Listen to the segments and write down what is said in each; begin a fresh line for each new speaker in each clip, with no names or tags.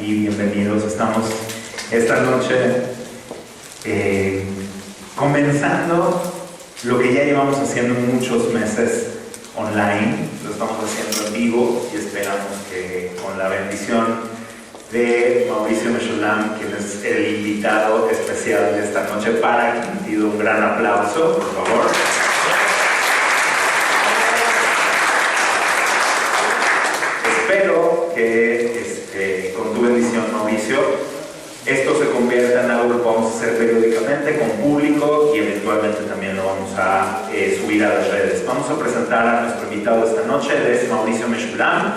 y bienvenidos. Estamos esta noche comenzando lo que ya llevamos haciendo muchos meses online. Lo estamos haciendo en vivo y esperamos que con la bendición de Mauricio Meshulam, quien es el invitado especial de esta noche, para quien pido un gran aplauso, por favor. Espero que con tu bendición, Mauricio, esto se convierta en algo que vamos a hacer periódicamente con público y eventualmente también lo vamos a subir a las redes. Vamos a presentar a nuestro invitado esta noche. Él es Mauricio Meshulam.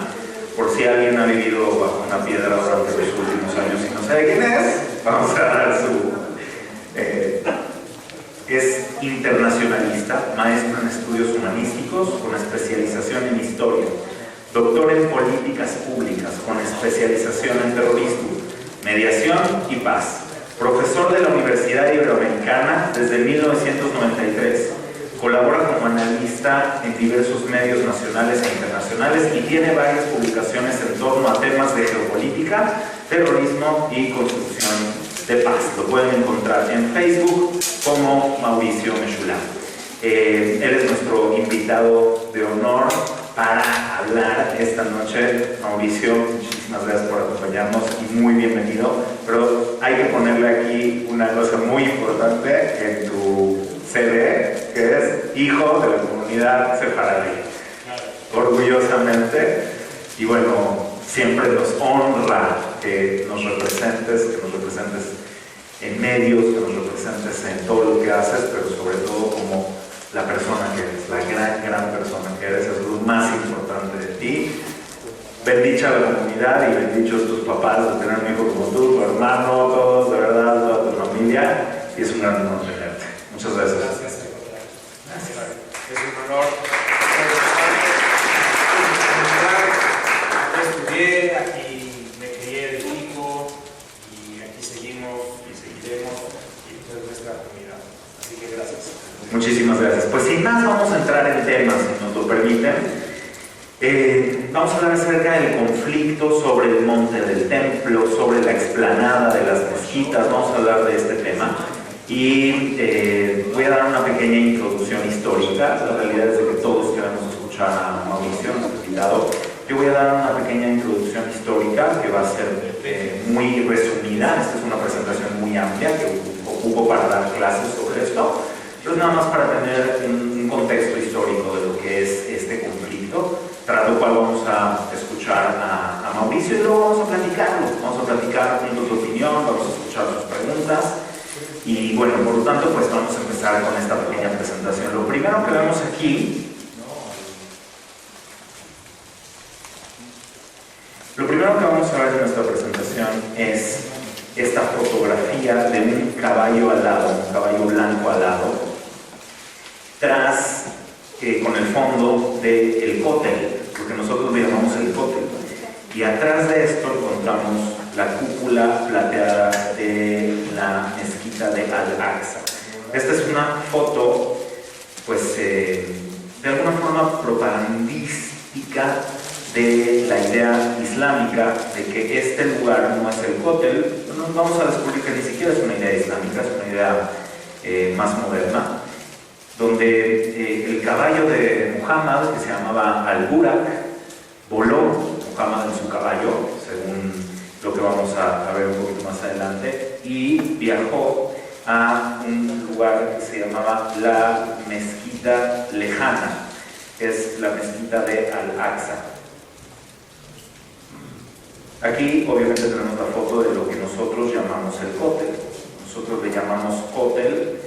Por si alguien ha vivido bajo una piedra durante los últimos años y no sabe quién es, vamos a dar su... es internacionalista, maestro en estudios humanísticos con especialización en historia, doctor en políticas públicas con especialización en terrorismo, mediación y paz, profesor de la Universidad Iberoamericana desde 1993, colabora como analista en diversos medios nacionales e internacionales y tiene varias publicaciones en torno a temas de geopolítica, terrorismo y construcción de paz. Lo pueden encontrar en Facebook como Mauricio Meshulam. Él es nuestro invitado de honor para hablar esta noche. Mauricio, muchísimas gracias por acompañarnos y muy bienvenido. Pero hay que ponerle aquí una cosa muy importante en tu CV, que es hijo de la comunidad sefaradí. Orgullosamente. Y bueno, siempre nos honra que nos representes en medios, que nos representes en todo lo que haces, pero sobre todo como la persona que eres, la gran persona que eres, es lo más importante de ti. Bendicha la comunidad y bendichos tus papás de tener un hijo como tú, tu hermano, todos, de verdad, toda tu familia, y es un gran honor tenerte. Muchas gracias.
Gracias. Es un honor. Aquí estudié, aquí me crié de chico y aquí seguimos y seguiremos y esto es nuestra comunidad. Así que gracias.
Muchísimas gracias. Pues sin más vamos a entrar en temas, si nos lo permiten. Vamos a hablar acerca del conflicto sobre el monte del templo, sobre la explanada de las mezquitas. Vamos a hablar de este tema y voy a dar una pequeña introducción histórica. La realidad es de que todos queremos escuchar a Mauricio, nuestro invitado. Yo voy a dar una pequeña introducción histórica que va a ser muy resumida. Esta es una presentación muy amplia que ocupo para dar clases sobre esto. Pero nada más para tener un contexto histórico de lo que es este conflicto, tras lo cual vamos a escuchar a Mauricio y luego vamos a platicarlo. Vamos a platicar juntos tu opinión, vamos a escuchar sus preguntas y bueno, por lo tanto, pues vamos a empezar con esta pequeña presentación. Lo primero que vemos aquí, lo primero que vamos a ver en nuestra presentación es esta fotografía de un caballo alado, un caballo blanco alado, tras, con el fondo del cótel, lo que nosotros le llamamos el cótel. Y atrás de esto encontramos la cúpula plateada de la mezquita de Al-Aqsa. Esta es una foto, pues, de alguna forma propagandística de la idea islámica de que este lugar no es el cótel. No vamos a descubrir que ni siquiera es una idea islámica, es una idea más moderna, donde el caballo de Muhammad, que se llamaba Al-Burak, voló Muhammad en su caballo, según lo que vamos a ver un poquito más adelante, y viajó a un lugar que se llamaba la Mezquita Lejana, es la mezquita de Al-Aqsa. Aquí obviamente tenemos la foto de lo que nosotros llamamos el cótel. Nosotros le llamamos cótel,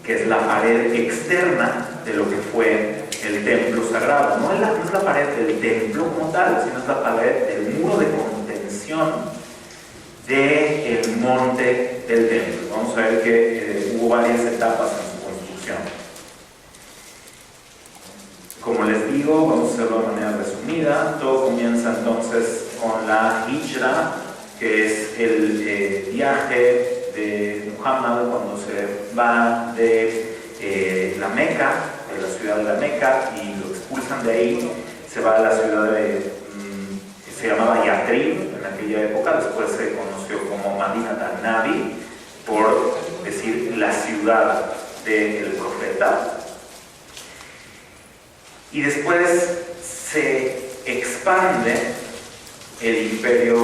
que es la pared externa de lo que fue el templo sagrado. No es la pared del templo como tal, sino es la pared del muro de contención del monte del templo. Vamos a ver que hubo varias etapas en su construcción. Como les digo, vamos a hacerlo de manera resumida. Todo comienza entonces con la Hijra, que es el viaje de Muhammad cuando se va de la Meca, de la ciudad de la Meca, y lo expulsan de ahí. Se va a la ciudad que se llamaba Yatrib en aquella época. Después se conoció como Madinat al-Nabi, por decir la ciudad del profeta. Y después se expande el imperio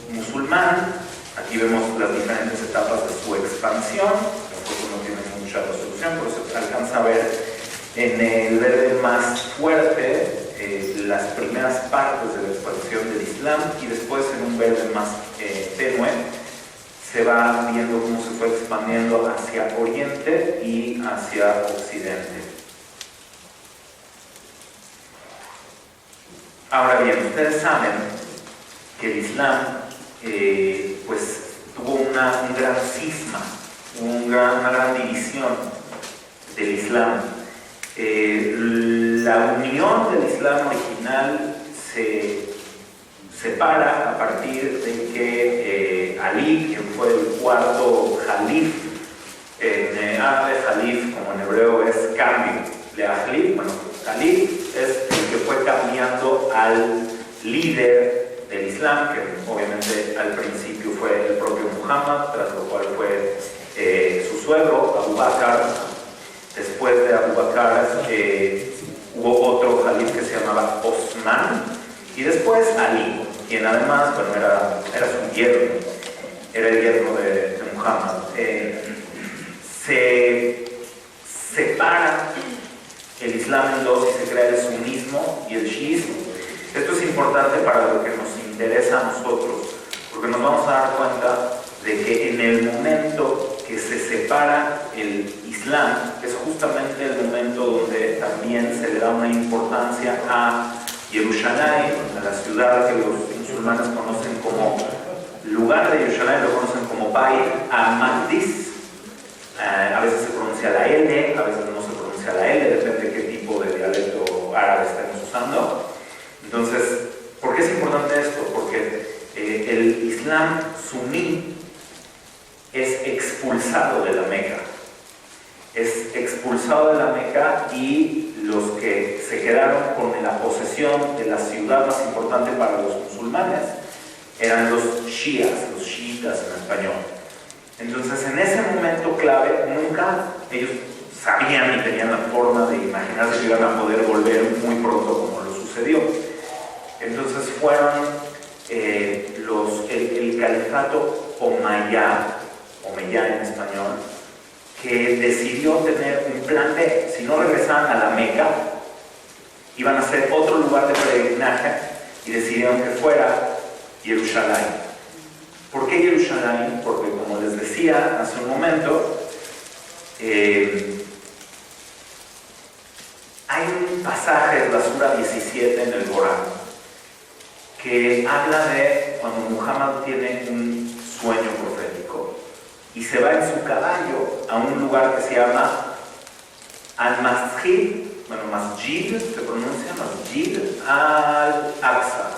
musulmán. Aquí vemos las diferentes etapas de su expansión. Tampoco no tiene mucha resolución, pero se alcanza a ver en el verde más fuerte las primeras partes de la expansión del Islam, y después en un verde más tenue se va viendo cómo se fue expandiendo hacia Oriente y hacia Occidente. Ahora bien, ustedes saben que el Islam pues tuvo un gran cisma, una gran división del Islam. La unión del Islam original se separa a partir de que Ali, quien fue el cuarto jalif, en árabe jalif como en hebreo es cambio, de jalif, bueno, jalif es el que fue cambiando al líder del Islam, que obviamente al principio fue el propio Muhammad, tras lo cual fue su suegro, Abu Bakr. Después de Abu Bakr hubo otro jalif que se llamaba Osman, y después Ali, quien además, bueno, era su yerno, era el yerno de Muhammad. Se separa el Islam en dos y se crea el sunismo y el chiismo. Esto es importante para lo que nos interesa a nosotros, porque nos vamos a dar cuenta de que en el momento que se separa el Islam es justamente el momento donde también se le da una importancia a Jerusalén, a la ciudad que los musulmanes conocen como lugar de Jerusalén, lo conocen como Bait al-Maqdis. A veces se pronuncia la L, a veces no se pronuncia la L, depende de qué tipo de dialecto árabe estemos usando. Entonces, ¿por qué es importante esto? Porque el Islam suní es expulsado de la Meca. Es expulsado de la Meca, y los que se quedaron con la posesión de la ciudad más importante para los musulmanes eran los shiitas en español. Entonces, en ese momento clave, nunca ellos sabían ni tenían la forma de imaginarse que iban a poder volver muy pronto como lo sucedió. Entonces fueron el califato Omeyyá en español, que decidió tener un plan B. Si no regresaban a la Meca, iban a hacer otro lugar de peregrinaje, y decidieron que fuera Jerusalén. ¿Por qué Jerusalén? Porque, como les decía hace un momento, hay un pasaje de la Sura 17 en el Corán que habla de cuando Muhammad tiene un sueño profético y se va en su caballo a un lugar que se llama Al-Masjid, Masjid, se pronuncia Masjid Al-Aqsa.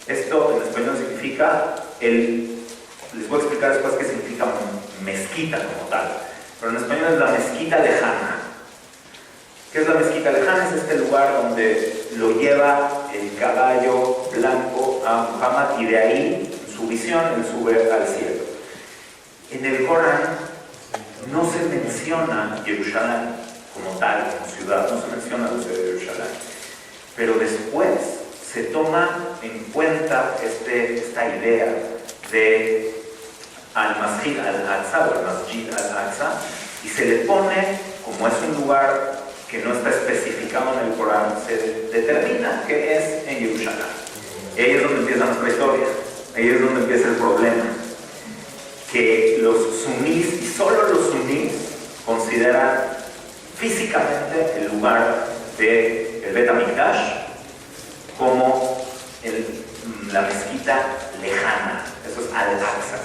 Esto en español significa les voy a explicar después qué significa mezquita como tal, pero en español es la mezquita lejana. ¿Qué es la mezquita lejana? Es este lugar donde lo lleva el caballo blanco a Muhammad, y de ahí, en su visión, él sube al cielo. En el Corán no se menciona Jerusalén como tal, como ciudad, no se menciona la ciudad de Jerusalén, pero después se toma en cuenta esta idea de Al-Masjid Al-Aqsa o Al-Masjid Al-Aqsa, y se le pone, como es un lugar que no está especificado en el Corán, se determina que es en Jerusalén. Y ahí es donde empieza nuestra historia, ahí es donde empieza el problema, que los sunís, y solo los sunís, consideran físicamente el lugar del Bet HaMikdash como la mezquita lejana. Eso es Al-Aqsa.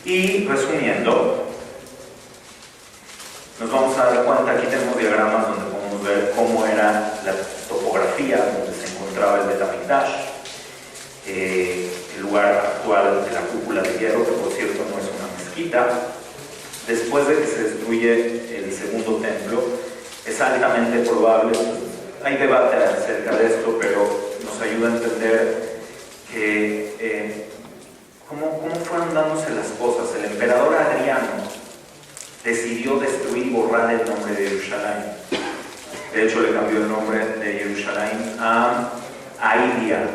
Y resumiendo, nos vamos a dar cuenta, aquí tenemos diagramas donde podemos ver cómo era la topografía donde se encontraba el Bet HaMikdash, el lugar actual de la cúpula de hierro, que por cierto no es una mezquita. Después de que se destruye el segundo templo, es altamente probable, hay debate acerca de esto, pero nos ayuda a entender cómo fueron dándose las cosas. El emperador Adriano decidió destruir y borrar el nombre de Jerusalén. De hecho, le cambió el nombre de Jerusalén a Aelia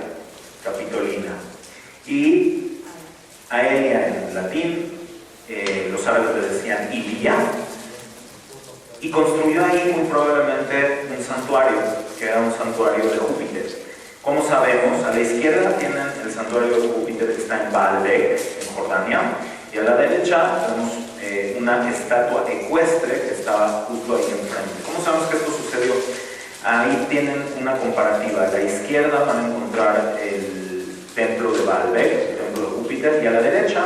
Capitolina. Y Aelia en latín, los árabes le decían Ilia, y construyó ahí muy probablemente un santuario, que era un santuario de Júpiter. Como sabemos, a la izquierda tienen el santuario de Júpiter que está en Baalbek, en Jordania, y a la derecha tenemos una estatua ecuestre que estaba justo ahí enfrente. ¿Cómo sabemos que esto sucedió? Ahí tienen una comparativa. A la izquierda van a encontrar el templo de Baalbek, el templo de Júpiter, y a la derecha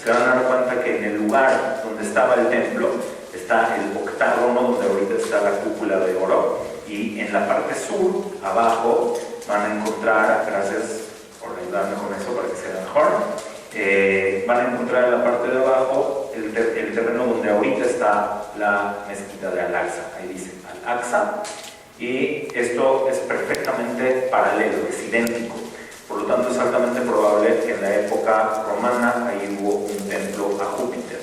se van a dar cuenta que en el lugar donde estaba el templo está el octágono donde ahorita está la cúpula de oro, y en la parte sur, abajo, van a encontrar, gracias por ayudarme con eso para que sea mejor, van a encontrar en la parte de abajo el terreno donde ahorita está la mezquita de Al-Aqsa. Ahí dice Al-Aqsa, y esto es perfectamente paralelo, es idéntico. Por lo tanto, es altamente probable que en la época romana ahí hubo un templo a Júpiter.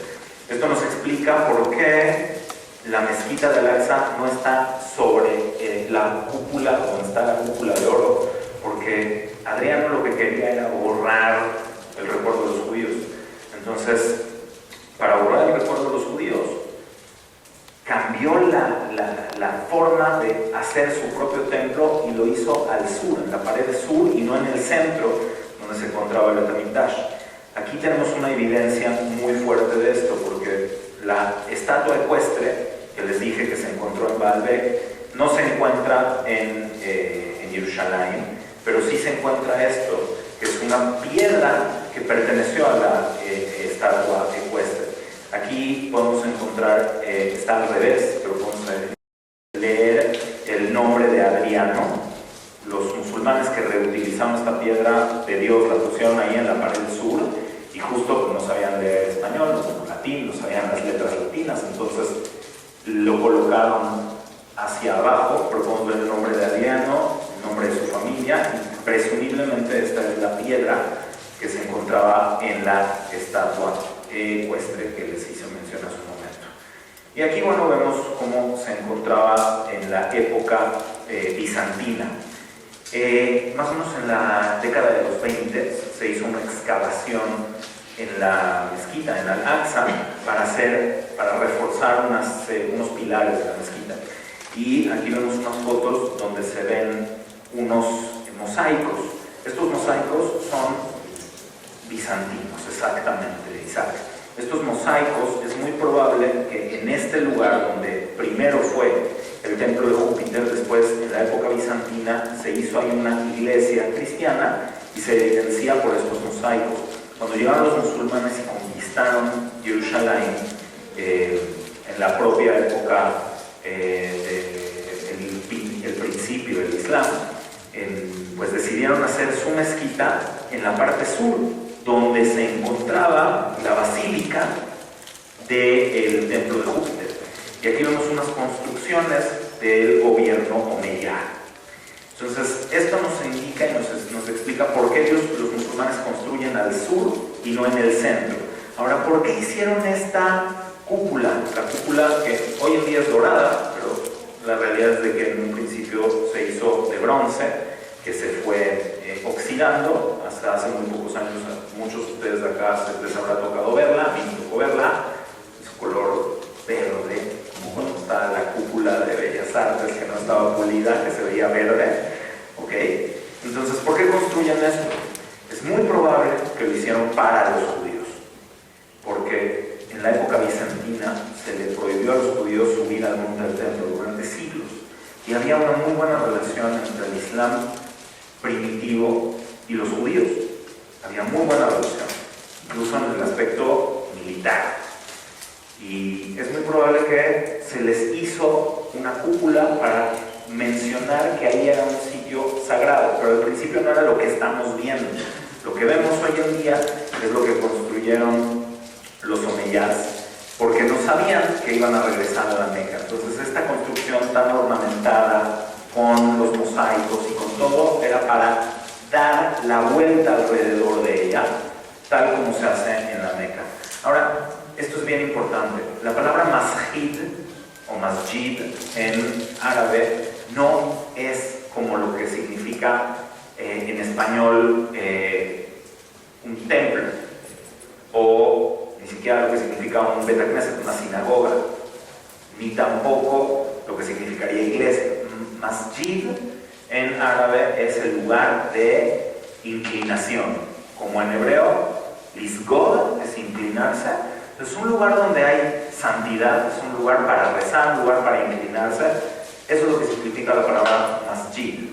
Esto nos explica por qué la mezquita de Al-Aqsa no está sobre la cúpula, donde está la cúpula de oro, porque Adriano lo que quería era borrar el recuerdo de los judíos. Entonces, para borrar el recuerdo de los judíos, cambió la forma de hacer su propio templo y lo hizo al sur, en la pared sur, y no en el centro, donde se encontraba el Beit HaMikdash. Aquí tenemos una evidencia muy fuerte de esto, porque la estatua ecuestre que les dije que se encontró en Baalbek no se encuentra en Jerusalén, pero sí se encuentra esto, que es una piedra que perteneció a la estatua ecuestre. Aquí podemos encontrar, está al revés, pero podemos leer el nombre de Adriano. Los musulmanes que reutilizaron esta piedra de Dios la pusieron ahí en la pared sur, y justo pues, no sabían leer español, no sabían latín, no sabían las letras latinas, entonces lo colocaron hacia abajo, pero podemos ver el nombre de Adriano, el nombre de su familia, y presumiblemente esta es la piedra que se encontraba en la estatua ecuestre que les hice mención hace un momento. Y aquí, bueno, vemos cómo se encontraba en la época bizantina. Más o menos en la década de los 20 se hizo una excavación en la mezquita, en Al-Aqsa, para reforzar unos pilares de la mezquita. Y aquí vemos unas fotos donde se ven unos mosaicos. Estos mosaicos son bizantinos, exactamente, Isaac. Estos mosaicos es muy probable que en este lugar donde primero fue el templo de Júpiter, después en la época bizantina se hizo ahí una iglesia cristiana y se evidencia por estos mosaicos. Cuando llegaron los musulmanes y conquistaron Jerusalén en la propia época del principio del Islam, pues decidieron hacer su mezquita en la parte sur, donde se encontraba la basílica del templo de Júpiter. Y aquí vemos unas construcciones del gobierno omeya. Entonces, esto nos indica y nos explica por qué los musulmanes construyen al sur y no en el centro. Ahora, ¿por qué hicieron esta cúpula? La cúpula que hoy en día es dorada, pero la realidad es de que en un principio se hizo de bronce, que se fue oxidando hasta hace muy pocos años. Muchos de ustedes de acá les habrá tocado verla, a mí me tocó verla, es color verde, como cuando está la cúpula de Bellas Artes, que no estaba pulida, que se veía verde. ¿Ok? Entonces, ¿por qué construyen esto? Es muy probable que lo hicieron para los judíos, porque en la época bizantina se le prohibió a los judíos subir al monte del templo durante siglos, y había una muy buena relación entre el Islam primitivo y los judíos. Había muy buena relación, incluso en el aspecto militar. Y es muy probable que se les hizo una cúpula para mencionar que ahí era un sitio sagrado, pero al principio no era lo que estamos viendo. Lo que vemos hoy en día es lo que construyeron los omeyas, porque no sabían que iban a regresar a la Meca. Entonces esta construcción tan ornamentada, con los mosaicos y con todo, era para dar la vuelta alrededor de ella, tal como se hace en la Meca. Ahora, esto es bien importante. La palabra masjid o masjid en árabe no es como lo que significa en español un templo, o ni siquiera lo que significa un Bet Knesset, una sinagoga, ni tampoco lo que significaría iglesia. Masjid en árabe es el lugar de inclinación, como en hebreo, lisgod es inclinarse. Es un lugar donde hay santidad, es un lugar para rezar, un lugar para inclinarse. Eso es lo que significa la palabra masjid.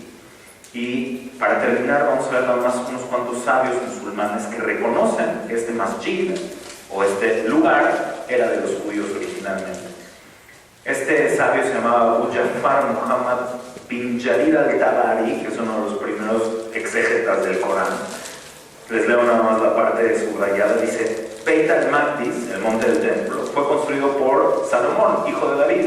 Y para terminar, vamos a ver nada más unos cuantos sabios musulmanes que reconocen que este masjid o este lugar era de los judíos originalmente. Este sabio se llamaba Abu Ja'far Muhammad bin Jarir al-Tabari, que es uno de los primeros exégetas del Corán. Les leo nada más la parte subrayada. Dice: Beit al-Maqdis, el monte del templo, fue construido por Salomón, hijo de David,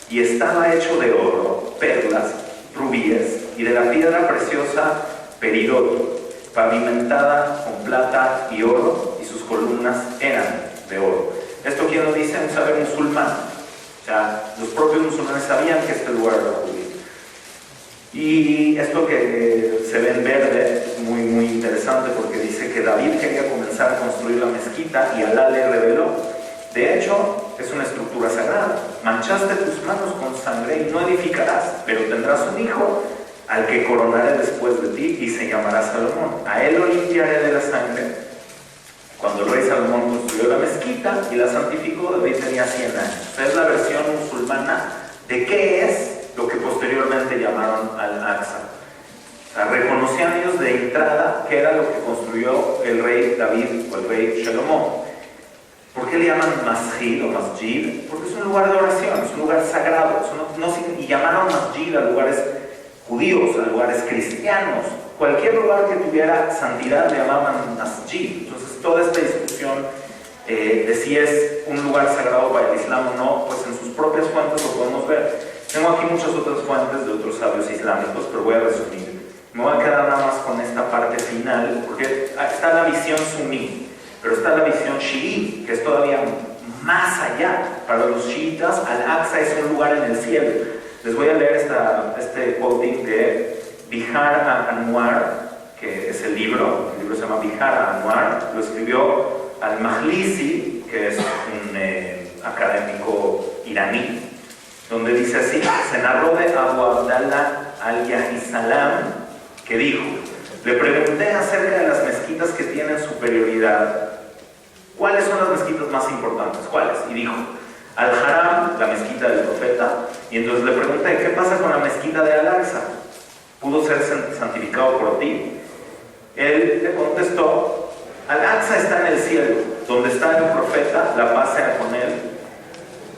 y estaba hecho de oro, perlas, rubíes y de la piedra preciosa peridoto, pavimentada con plata y oro, y sus columnas eran de oro. ¿Esto quién lo dice? Un sabio musulmán. O sea, los propios musulmanes sabían que este lugar era judío. Y esto que se ve en verde es muy, muy interesante, porque dice que David quería comenzar a construir la mezquita y Alá le reveló: de hecho, es una estructura sagrada. Manchaste tus manos con sangre y no edificarás, pero tendrás un hijo al que coronaré después de ti y se llamará Salomón. A él lo limpiaré de la sangre. Cuando el rey Salomón construyó la mezquita y la santificó, David tenía 100 años. Esta es la versión musulmana de qué es lo que posteriormente llamaron Al-Aqsa. O sea, reconocían ellos de entrada que era lo que construyó el rey David o el rey Salomón. ¿Por qué le llaman masjid o masjid? Porque es un lugar de oración, es un lugar sagrado. Y llamaron masjid a lugares judíos, a lugares cristianos. Cualquier lugar que tuviera santidad le llamaban masjid. Entonces, toda esta discusión de si es un lugar sagrado para el Islam o no, pues en sus propias fuentes lo podemos ver. Tengo aquí muchas otras fuentes de otros sabios islámicos, pero voy a resumir. Me voy a quedar nada más con esta parte final, porque está la visión suní, pero está la visión chií, que es todavía más allá. Para los chiitas, Al-Aqsa es un lugar en el cielo. Les voy a leer este quoting de Bihar Anwar, que es el libro se llama Bihar Anwar, lo escribió Al-Majlisi, que es un académico iraní, donde dice así: se narró de Abu Abdallah al-Yahisalam, que dijo: le pregunté acerca de las mezquitas que tienen superioridad, ¿cuáles son las mezquitas más importantes? ¿Cuáles? Y dijo: Al-Haram, la mezquita del profeta. Y entonces le pregunté: ¿qué pasa con la mezquita de Al-Aqsa? ¿Pudo ser santificado por ti? Él le contestó: Al-Aqsa está en el cielo, donde está el profeta, la paz sea con él,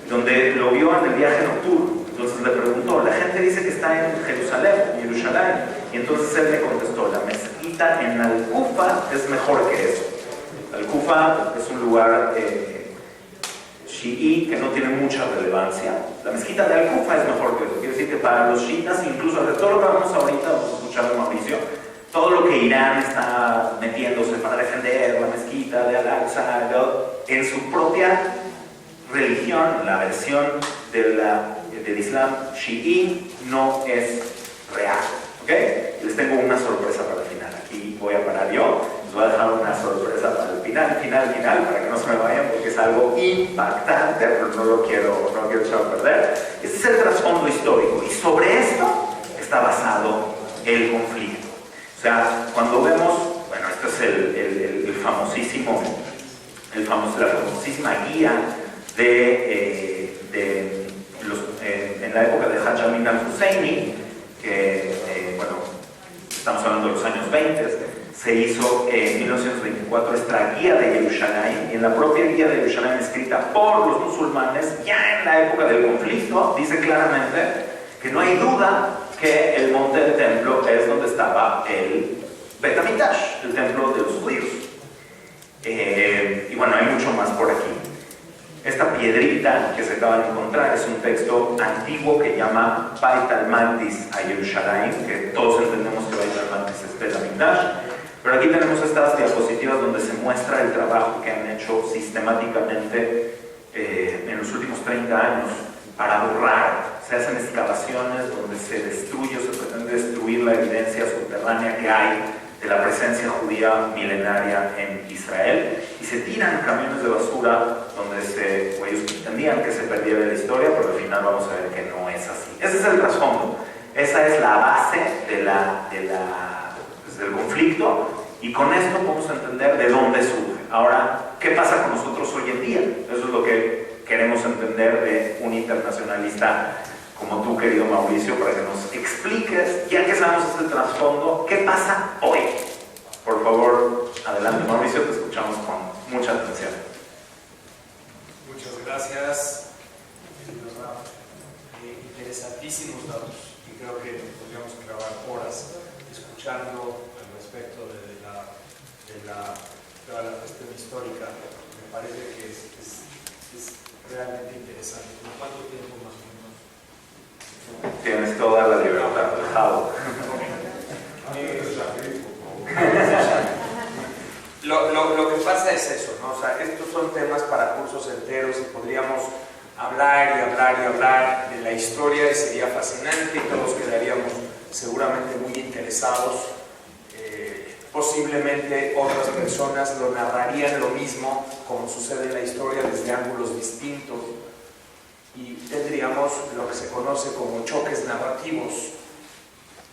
donde lo vio en el viaje nocturno. Entonces le preguntó: la gente dice que está en Jerusalén, y entonces él le contestó: la mezquita en Al-Kufa es mejor que eso. Al-Kufa es un lugar chií que no tiene mucha relevancia. La mezquita de Al-Kufa es mejor que eso. Quiere decir que para los chiitas, incluso de todo lo que vamos ahorita, vamos a escuchar a Mauricio, todo lo que Irán está metiéndose para defender la mezquita de Al-Aqsa, en su propia religión, la versión del Islam chií, no es real. ¿Okay? Les tengo una sorpresa para el final. Aquí voy a parar yo. Les voy a dejar una sorpresa para el final, para que no se me vayan, porque es algo impactante, pero no lo quiero echar a perder. Este es el trasfondo histórico, y sobre esto está basado el conflicto. O sea, cuando vemos, bueno, esto es la famosísima guía en la época de Haj Amin al-Husseini, que, bueno, estamos hablando de los años 20, se hizo en 1924 esta guía de Jerusalén, y en la propia guía de Jerusalén, escrita por los musulmanes, ya en la época del conflicto, dice claramente que no hay duda que el monte del templo es donde estaba el Bet HaMikdash, el templo de los judíos. Y bueno, hay mucho más por aquí. Esta piedrita que se acaba de encontrar es un texto antiguo que llama Beit al-Maqdis a Jerusalén, que todos entendemos que Beit al-Maqdis es Beit HaMikdash. Pero aquí tenemos estas diapositivas donde se muestra el trabajo que han hecho sistemáticamente en los últimos 30 años para borrar. Se hacen excavaciones donde se destruye o se pretende destruir la evidencia subterránea que hay de la presencia judía milenaria en Israel, y se tiran camiones de basura donde ellos pretendían que se perdiera la historia, pero al final vamos a ver que no es así. Ese es el trasfondo, esa es la base del conflicto, y con esto podemos entender de dónde surge. Ahora, ¿qué pasa con nosotros hoy en día? Eso es lo que queremos entender de un internacionalista como tú, querido Mauricio, para que nos expliques, ya que sabemos este trasfondo, ¿qué pasa hoy? Por favor, adelante, Mauricio, te escuchamos con mucha atención.
Muchas gracias. Interesantísimos datos, y creo que podríamos grabar horas escuchando al respecto de toda la cuestión histórica. Me parece que es realmente interesante. ¿Cuánto tiempo más o menos?
Tienes toda la libertad, dejado.
Lo que pasa es eso, ¿no? O sea, estos son temas para cursos enteros y podríamos hablar y hablar y hablar de la historia, y sería fascinante y todos quedaríamos seguramente muy interesados. Posiblemente otras personas lo narrarían lo mismo, como sucede en la historia, desde ángulos distintos, y tendríamos lo que se conoce como choques narrativos.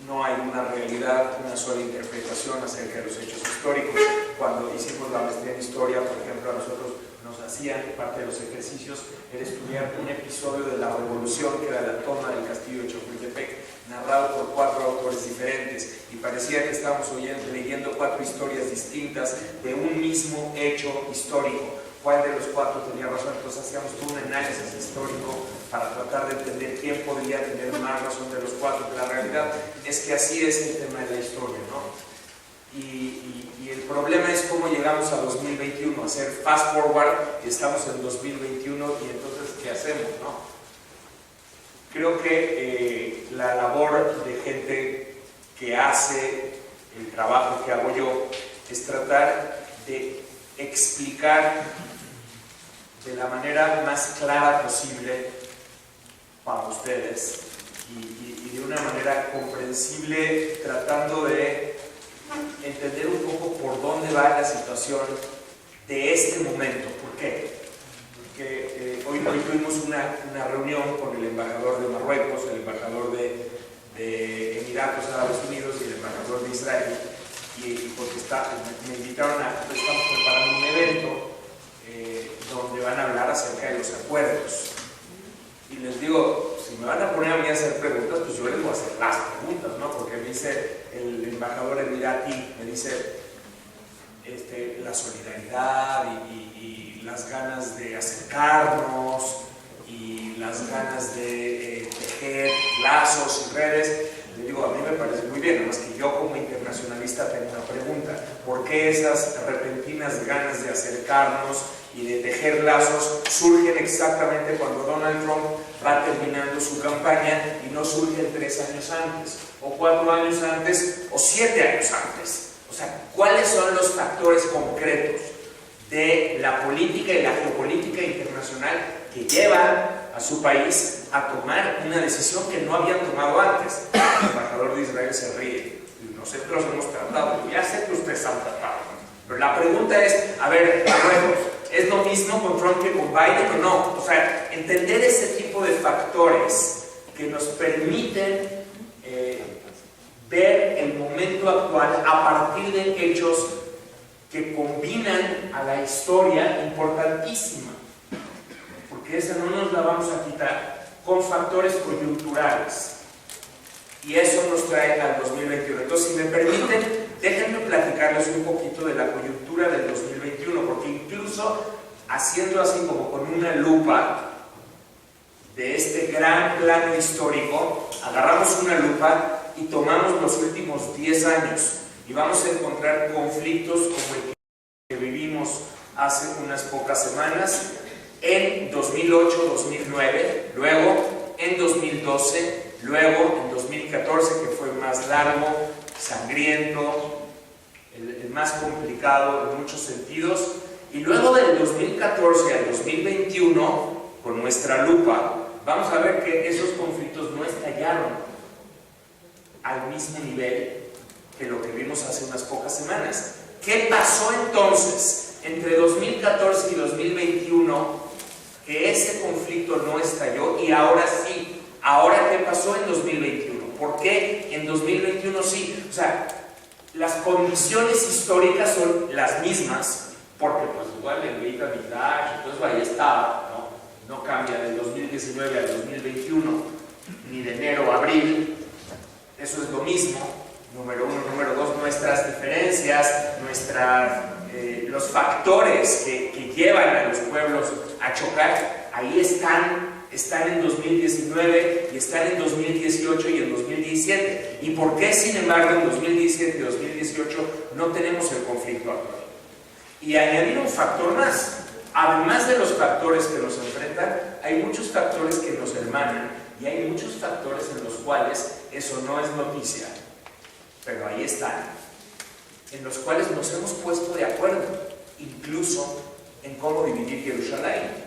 No hay una realidad, una sola interpretación acerca de los hechos históricos. Cuando hicimos la maestría en historia, por ejemplo, a nosotros nos hacían, parte de los ejercicios, era estudiar un episodio de la Revolución, que era la toma del castillo de Chapultepec, narrado por 4 autores diferentes, y parecía que estábamos leyendo 4 historias distintas de un mismo hecho histórico. ¿Cuál de los 4 tenía razón? Entonces hacíamos todo un análisis histórico para tratar de entender quién podría tener más razón de los 4. Pero la realidad es que así es el tema de la historia, ¿no? Y el problema es cómo llegamos a 2021, hacer fast forward, y estamos en 2021, y entonces, ¿qué hacemos, no? Creo que la labor de gente que hace el trabajo que hago yo es tratar de explicar de la manera más clara posible para ustedes y de una manera comprensible, tratando de entender un poco por dónde va la situación de este momento. ¿Por qué? Porque hoy tuvimos una reunión con el embajador de Marruecos, el embajador de Emiratos Árabes Unidos y el embajador de Israel, y porque me invitaron estamos preparando un evento donde van a hablar acerca de los acuerdos. Y les digo, si me van a poner a mí a hacer preguntas, pues yo les voy a hacer las preguntas, ¿no? Porque me dice el embajador emirati, me dice la solidaridad y las ganas de acercarnos y las ganas de tejer lazos y redes. Le digo, a mí me parece muy bien, además que yo como internacionalista tengo una pregunta: ¿por qué esas repentinas ganas de acercarnos y de tejer lazos surgen exactamente cuando Donald Trump va terminando su campaña y no surgen 3 años antes, o 4 años antes, o 7 años antes? O sea, ¿cuáles son los factores concretos de la política y la geopolítica internacional que llevan a su país a tomar una decisión que no habían tomado antes? El embajador de Israel se ríe. Nosotros hemos tratado, ya sé que ustedes han tratado, pero la pregunta es, a ver, ¿es lo mismo con Trump que con Biden o no? O sea, entender ese tipo de factores que nos permiten ver el momento actual a partir de hechos que combinan a la historia importantísima, porque esa no nos la vamos a quitar, con factores coyunturales, y eso nos trae al 2021. Entonces, si me permiten, déjenme platicarles un poquito de la coyuntura del 2021, porque incluso haciendo así como con una lupa de este gran plano histórico, agarramos una lupa y tomamos los últimos 10 años y vamos a encontrar conflictos como el que vivimos hace unas pocas semanas, en 2008-2009, luego en 2012, luego en 2014, que fue más largo, sangriento, el más complicado en muchos sentidos. Y luego del 2014 al 2021, con nuestra lupa, vamos a ver que esos conflictos no estallaron al mismo nivel que lo que vimos hace unas pocas semanas. ¿Qué pasó entonces entre 2014 y 2021 que ese conflicto no estalló y ahora sí? ¿Ahora qué pasó en 2021? ¿Por qué en 2021 sí? O sea, las condiciones históricas son las mismas, porque pues igual el Beit HaMikdash, entonces ahí estaba, no cambia del 2019 al 2021, ni de enero a abril, eso es lo mismo. Número uno. Número dos, nuestras diferencias, los factores que llevan a los pueblos a chocar, ahí están en 2019 y están en 2018 y en 2017. ¿Y por qué, sin embargo, en 2017 y 2018 no tenemos el conflicto actual? Y añadir un factor más. Además de los factores que nos enfrentan, hay muchos factores que nos hermanan y hay muchos factores en los cuales eso no es noticia, pero ahí están, en los cuales nos hemos puesto de acuerdo, incluso en cómo dividir Jerusalén.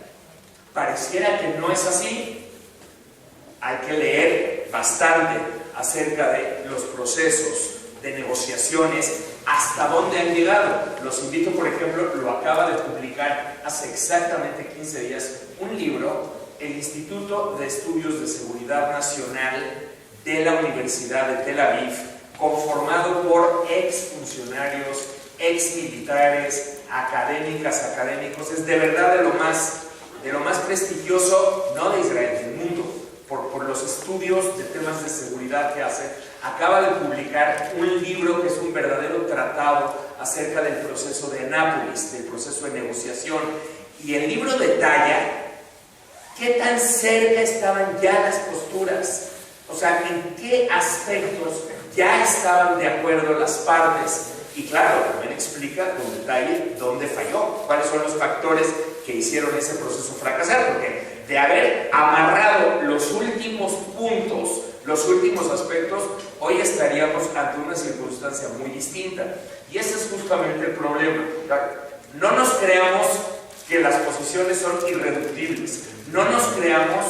Pareciera que no es así. Hay que leer bastante acerca de los procesos de negociaciones, hasta dónde han llegado. Los invito, por ejemplo, lo acaba de publicar hace exactamente 15 días, un libro, el Instituto de Estudios de Seguridad Nacional de la Universidad de Tel Aviv, conformado por exfuncionarios, exmilitares, académicos. Es de verdad de lo más prestigioso, no de Israel, del mundo, por los estudios de temas de seguridad que hace. Acaba de publicar un libro que es un verdadero tratado acerca del proceso de Anápolis, del proceso de negociación, y el libro detalla qué tan cerca estaban ya las posturas, o sea, en qué aspectos ya estaban de acuerdo las partes. Y claro, también explica con detalle dónde falló, cuáles son los factores que hicieron ese proceso fracasar, porque de haber amarrado los últimos puntos, los últimos aspectos, hoy estaríamos ante una circunstancia muy distinta. Y ese es justamente el problema. No nos creamos que las posiciones son irreductibles, no nos creamos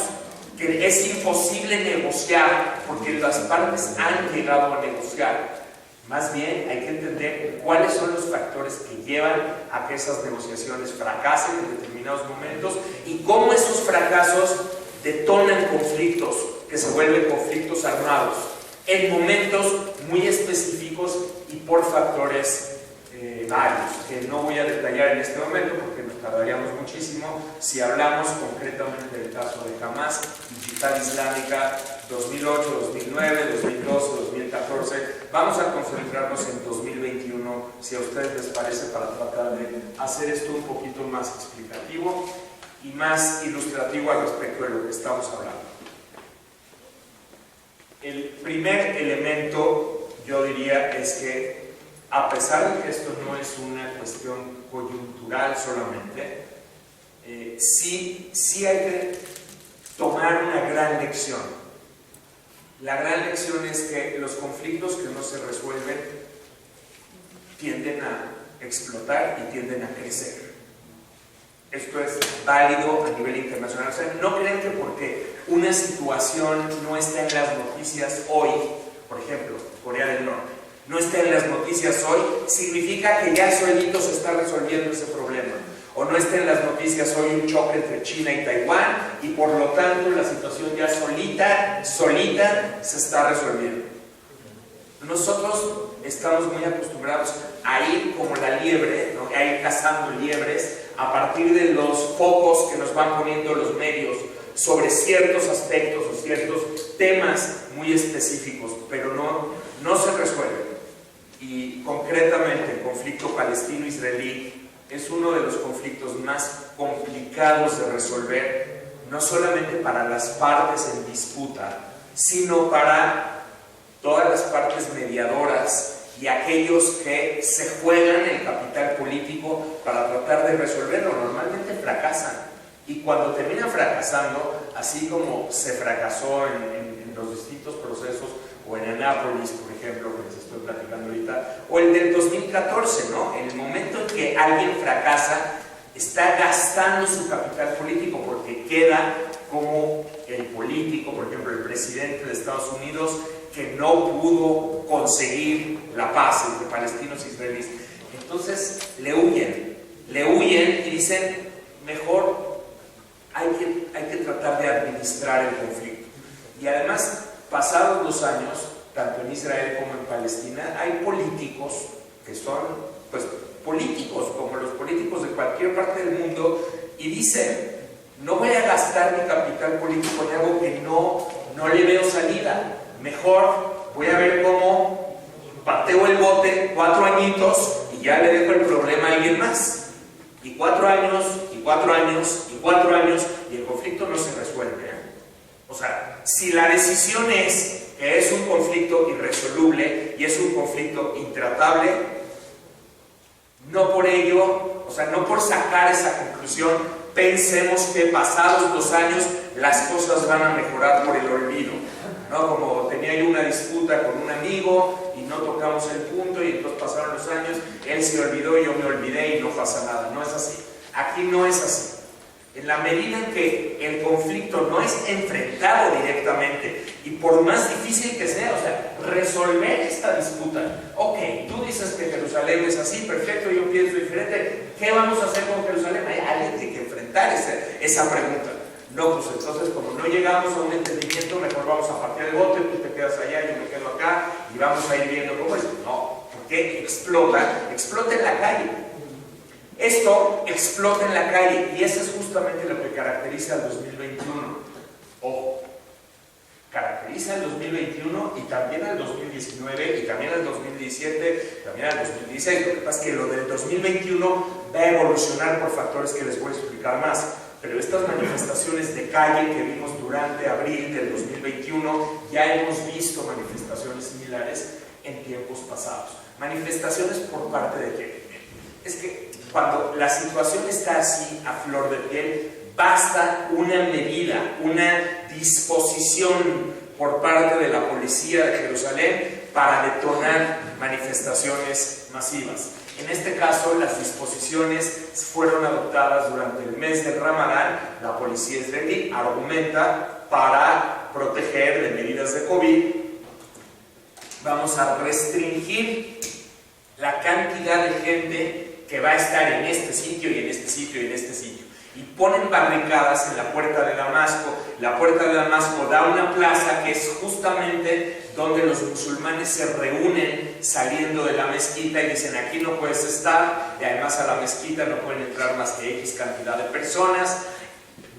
que es imposible negociar porque las partes han llegado a negociar. Más bien hay que entender cuáles son los factores que llevan a que esas negociaciones fracasen en determinados momentos y cómo esos fracasos detonan conflictos que se vuelven conflictos armados en momentos muy específicos y por factores varios, que no voy a detallar en este momento porque nos tardaríamos muchísimo si hablamos concretamente del caso de Hamas y Yihad Islámica 2008, 2009, 2012, 2014. Vamos a concentrarnos en 2021, si a ustedes les parece, para tratar de hacer esto un poquito más explicativo y más ilustrativo al respecto de lo que estamos hablando. El primer elemento, yo diría, es que a pesar de que esto no es una cuestión coyuntural solamente, sí hay que tomar una gran lección. La gran lección es que los conflictos que no se resuelven tienden a explotar y tienden a crecer. Esto es válido a nivel internacional. O sea, no creen que porque una situación no está en las noticias hoy, por ejemplo, Corea del Norte, no está en las noticias hoy, significa que ya solito se está resolviendo ese problema. O no está en las noticias hoy un choque entre China y Taiwán y por lo tanto la situación ya solita se está resolviendo. Nosotros estamos muy acostumbrados a ir como la liebre, ¿no? A ir cazando liebres a partir de los focos que nos van poniendo los medios sobre ciertos aspectos o ciertos temas muy específicos, pero no se resuelven. Y concretamente el conflicto palestino-israelí es uno de los conflictos más complicados de resolver, no solamente para las partes en disputa, sino para todas las partes mediadoras y aquellos que se juegan el capital político para tratar de resolverlo. Normalmente fracasan, y cuando terminan fracasando, así como se fracasó en los distintos procesos o en Anápolis, por ejemplo, que les estoy platicando ahorita, o el del 2014, ¿no? En el momento en que alguien fracasa, está gastando su capital político porque queda como el político, por ejemplo, el presidente de Estados Unidos, que no pudo conseguir la paz entre palestinos e israelíes. Entonces le huyen y dicen, mejor hay que tratar de administrar el conflicto. Y además, pasados los años, tanto en Israel como en Palestina, hay políticos que son, pues, políticos, como los políticos de cualquier parte del mundo, y dicen, no voy a gastar mi capital político en algo que no le veo salida. Mejor voy a ver cómo pateo el bote 4 añitos y ya le dejo el problema a alguien más. Y 4 años, y 4 años, y 4 años, y el conflicto no se resuelve, ¿eh? O sea, si la decisión es que es un conflicto irresoluble y es un conflicto intratable, no por ello, o sea, no por sacar esa conclusión, pensemos que pasados los años las cosas van a mejorar por el olvido, ¿no? Como tenía yo una disputa con un amigo y no tocamos el punto y entonces pasaron los años, él se olvidó y yo me olvidé y no pasa nada. No es así. Aquí no es así. En la medida en que el conflicto no es enfrentado directamente y por más difícil que sea, o sea, resolver esta disputa. Ok, tú dices que Jerusalén es así, perfecto, yo pienso diferente. ¿Qué vamos a hacer con Jerusalén? Hay alguien que tiene que enfrentar esa pregunta. No, pues entonces como no llegamos a un entendimiento, mejor vamos a partir del bote, tú te quedas allá, yo me quedo acá y vamos a ir viendo cómo es. No, porque explota en la calle. Esto explota en la calle y eso es justamente lo que caracteriza al 2021. Ojo, caracteriza al 2021 y también al 2019 y también al 2017, también al 2016. Lo que pasa es que lo del 2021 va a evolucionar por factores que les voy a explicar más. Pero estas manifestaciones de calle que vimos durante abril del 2021, ya hemos visto manifestaciones similares en tiempos pasados. Manifestaciones por parte de quién. Es que cuando la situación está así a flor de piel, basta una medida, una disposición por parte de la policía de Jerusalén para detonar manifestaciones masivas. En este caso, las disposiciones fueron adoptadas durante el mes del Ramadán. La policía israelí argumenta para proteger de medidas de COVID. Vamos a restringir la cantidad de gente que va a estar en este sitio y en este sitio y en este sitio. Y ponen barricadas en la puerta de Damasco. La puerta de Damasco da una plaza que es justamente donde los musulmanes se reúnen saliendo de la mezquita y dicen aquí no puedes estar, y además a la mezquita no pueden entrar más que X cantidad de personas.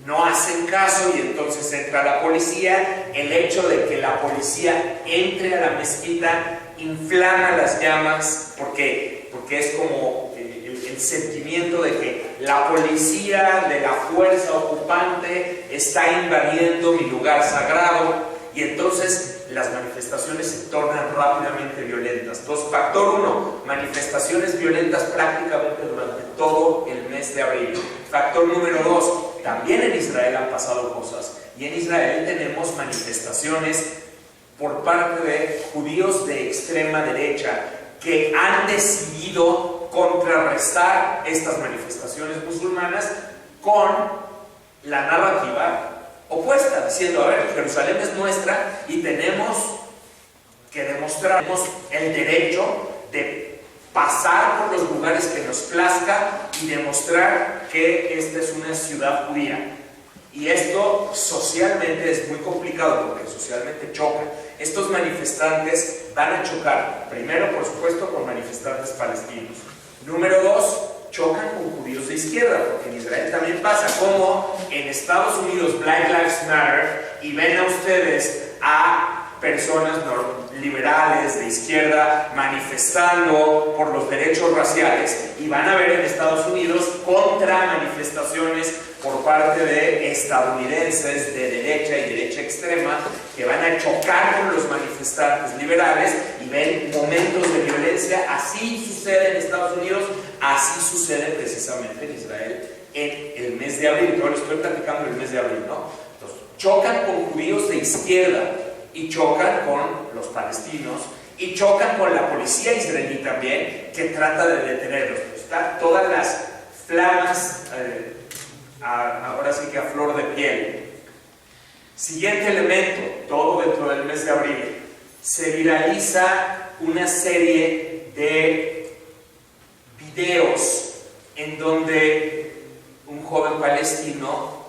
No hacen caso y entonces entra la policía. El hecho de que la policía entre a la mezquita inflama las llamas porque es como el sentimiento de que la policía de la fuerza ocupante está invadiendo mi lugar sagrado y entonces las manifestaciones se tornan rápidamente violentas. Entonces, factor 1, manifestaciones violentas prácticamente durante todo el mes de abril. Factor número 2, también en Israel han pasado cosas y en Israel tenemos manifestaciones por parte de judíos de extrema derecha que han decidido contrarrestar estas manifestaciones musulmanas con la narrativa opuesta, diciendo, a ver, Jerusalén es nuestra y tenemos que demostrar el derecho de pasar por los lugares que nos plazca y demostrar que esta es una ciudad judía. Y esto socialmente es muy complicado porque socialmente choca. Estos manifestantes van a chocar, primero por supuesto con manifestantes palestinos. Número 2, chocan con judíos de izquierda, porque en Israel también pasa, como en Estados Unidos Black Lives Matter y ven a ustedes a personas liberales de izquierda manifestando por los derechos raciales y van a ver en Estados Unidos contra manifestaciones por parte de estadounidenses de derecha y derecha extrema que van a chocar con los manifestantes liberales y ven momentos de violencia. Así sucede en Estados Unidos, así sucede precisamente en Israel en el mes de abril. Yo les estoy platicando el mes de abril, ¿no? Entonces, chocan con judíos de izquierda y chocan con los palestinos y chocan con la policía israelí también, que trata de detenerlos. Están todas las flamas, ahora sí que a flor de piel. Siguiente elemento, todo dentro del mes de abril, se viraliza una serie de videos en donde un joven palestino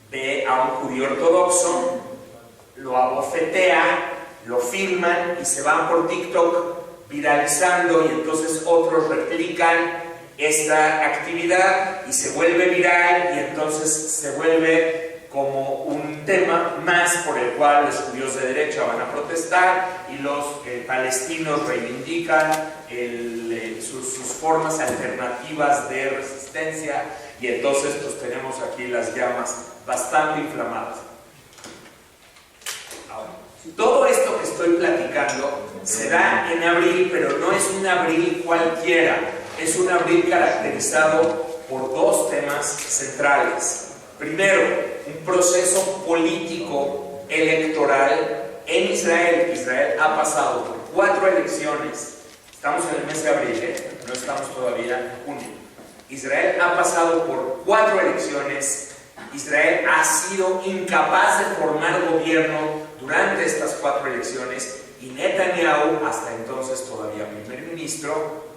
ve a un judío ortodoxo, lo abofetea, lo filman y se van por TikTok viralizando, y entonces otros replican esta actividad y se vuelve viral, y entonces se vuelve como un tema más por el cual los judíos de derecha van a protestar y los palestinos reivindican sus formas alternativas de resistencia, y entonces pues tenemos aquí las llamas bastante inflamadas. Ahora, todo esto que estoy platicando se da en abril, pero no es un abril cualquiera, es un abril caracterizado por dos temas centrales. Primero, un proceso político electoral en Israel. Israel ha pasado por 4 elecciones. Estamos en el mes de abril, no estamos todavía en junio. Israel ha pasado por 4 elecciones. Israel ha sido incapaz de formar gobierno durante estas 4 elecciones, y Netanyahu, hasta entonces todavía primer ministro,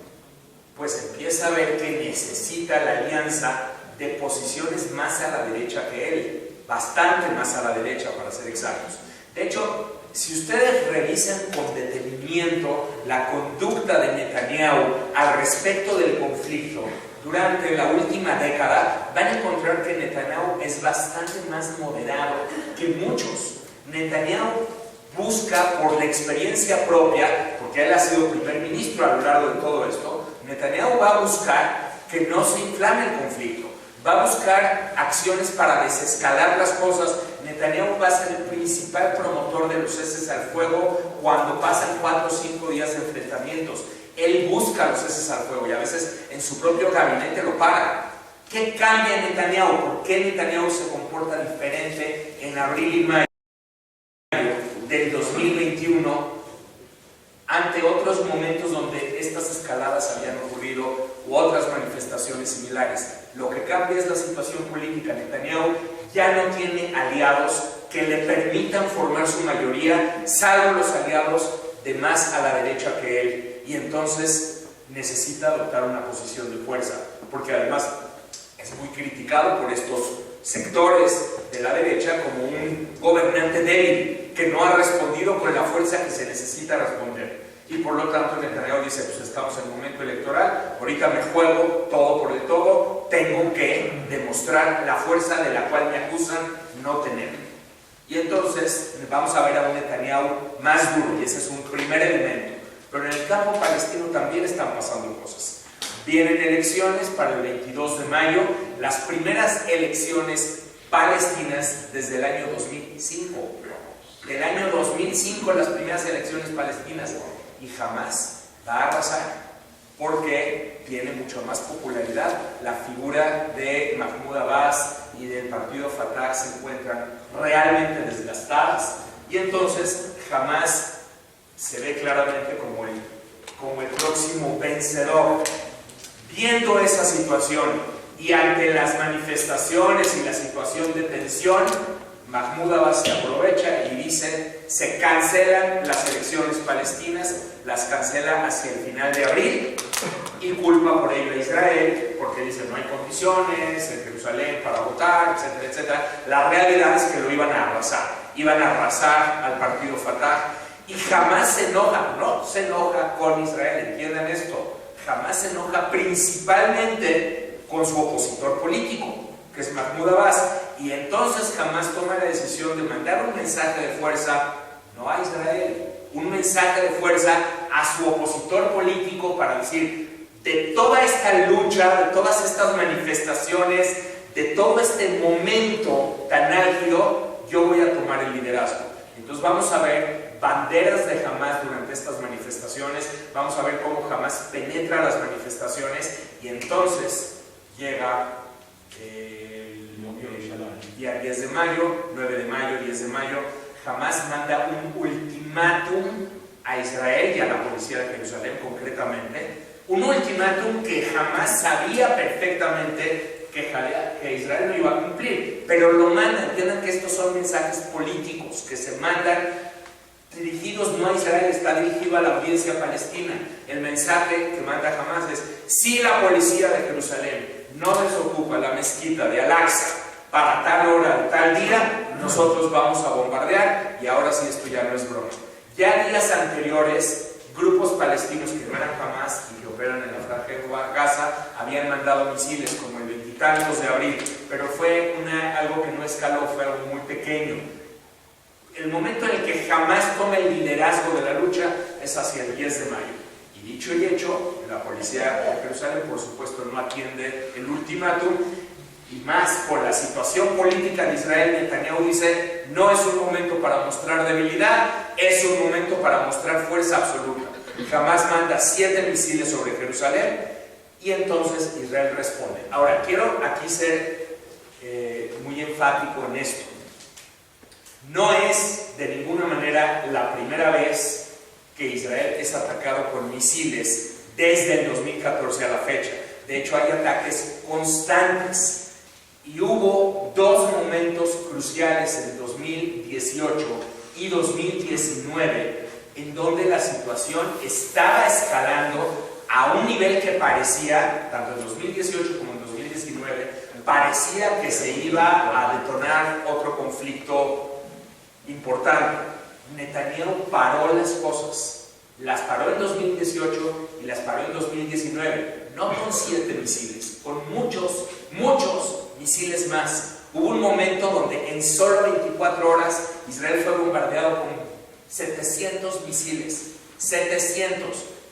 pues empieza a ver que necesita la alianza de posiciones más a la derecha que él, bastante más a la derecha para ser exactos. De hecho, si ustedes revisan con detenimiento la conducta de Netanyahu al respecto del conflicto durante la última década, van a encontrar que Netanyahu es bastante más moderado que muchos. Netanyahu busca, por la experiencia propia, porque él ha sido primer ministro a lo largo de todo esto, Netanyahu va a buscar que no se inflame el conflicto. Va a buscar acciones para desescalar las cosas. Netanyahu va a ser el principal promotor de los ceses al fuego cuando pasan 4 o 5 días de enfrentamientos. Él busca los ceses al fuego y a veces en su propio gabinete lo para. ¿Qué cambia en Netanyahu? ¿Por qué Netanyahu se comporta diferente en abril y mayo del 2021 ante otros momentos donde estas escaladas habían ocurrido u otras manifestaciones similares? Lo que cambia es la situación política. Netanyahu ya no tiene aliados que le permitan formar su mayoría, salvo los aliados de más a la derecha que él, y entonces necesita adoptar una posición de fuerza, porque además es muy criticado por estos sectores de la derecha como un gobernante débil que no ha respondido con la fuerza que se necesita responder. Y por lo tanto Netanyahu dice, pues estamos en el momento electoral, ahorita me juego todo por el todo, tengo que demostrar la fuerza de la cual me acusan no tener. Y entonces vamos a ver a un Netanyahu más duro, y ese es un primer elemento. Pero en el campo palestino también están pasando cosas. Vienen elecciones para el 22 de mayo, las primeras elecciones palestinas desde el año 2005. Del año 2005 las primeras elecciones palestinas. Y jamás va a arrasar, porque tiene mucho más popularidad. La figura de Mahmoud Abbas y del partido Fatah se encuentran realmente desgastadas, y entonces jamás se ve claramente como el próximo vencedor. Viendo esa situación y ante las manifestaciones y la situación de tensión, Mahmoud Abbas se aprovecha y dice: se cancelan las elecciones palestinas, las cancela hacia el final de abril, y culpa por ello a Israel, porque dice no hay condiciones en Jerusalén para votar, etcétera, etcétera. La realidad es que lo iban a arrasar al partido Fatah, y jamás se enoja, no se enoja con Israel, entiendan esto, jamás se enoja principalmente con su opositor político, que es Mahmoud Abbas, y entonces jamás toma la decisión de mandar un mensaje de fuerza, no a Israel, un mensaje de fuerza a su opositor político para decir: de toda esta lucha, de todas estas manifestaciones, de todo este momento tan álgido, yo voy a tomar el liderazgo. Entonces vamos a ver banderas de Hamas durante estas manifestaciones, vamos a ver cómo Hamas penetra las manifestaciones, y entonces llega el día 10 de mayo, 9 de mayo, 10 de mayo, Hamás manda un ultimátum a Israel y a la policía de Jerusalén concretamente, un ultimátum que Hamás sabía perfectamente que Israel no iba a cumplir, pero lo manda. Entiendan que estos son mensajes políticos que se mandan dirigidos no a Israel, está dirigido a la audiencia palestina. El mensaje que manda Hamás es: si la policía de Jerusalén no desocupa la mezquita de Al-Aqsa para tal hora, tal día, nosotros vamos a bombardear. Y ahora sí, esto ya no es broma. Ya días anteriores, grupos palestinos que no eran Hamás y que operan en la franja de Gaza habían mandado misiles como el 20 y tantos de abril, pero fue algo que no escaló, fue algo muy pequeño. El momento en el que Hamás toma el liderazgo de la lucha es hacia el 10 de mayo. Y dicho y hecho, la policía de Jerusalén, por supuesto, no atiende el ultimátum, y más por la situación política de Israel. Netanyahu dice: no es un momento para mostrar debilidad, es un momento para mostrar fuerza absoluta. Hamás manda 7 misiles sobre Jerusalén y entonces Israel responde. Ahora, quiero aquí ser muy enfático en esto. No es de ninguna manera la primera vez que Israel es atacado con misiles desde el 2014 a la fecha. De hecho, hay ataques constantes. Y hubo 2 momentos cruciales en 2018 y 2019 en donde la situación estaba escalando a un nivel que parecía, tanto en 2018 como en 2019, parecía que se iba a detonar otro conflicto importante. Netanyahu paró las cosas. Las paró en 2018 y las paró en 2019. No con 7 misiles, con muchos misiles más. Hubo un momento donde en solo 24 horas Israel fue bombardeado con 700 misiles. 700.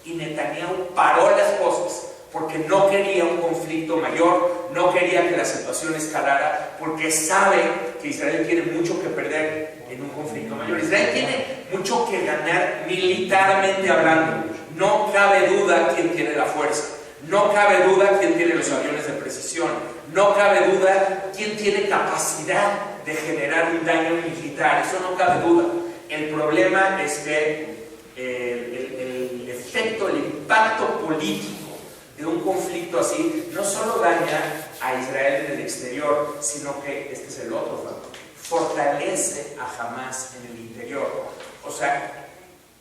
Y Netanyahu paró las cosas porque no quería un conflicto mayor, no quería que la situación escalara, porque sabe que Israel tiene mucho que perder en un conflicto mayor. Israel tiene mucho que ganar militarmente hablando. No cabe duda quién tiene la fuerza. No cabe duda quién tiene los aviones de precisión. No cabe duda quién tiene capacidad de generar un daño militar. Eso no cabe duda. El problema es que el efecto, el impacto político de un conflicto así no solo daña a Israel en el exterior, sino que, este es el otro factor, fortalece a Hamás en el interior. O sea,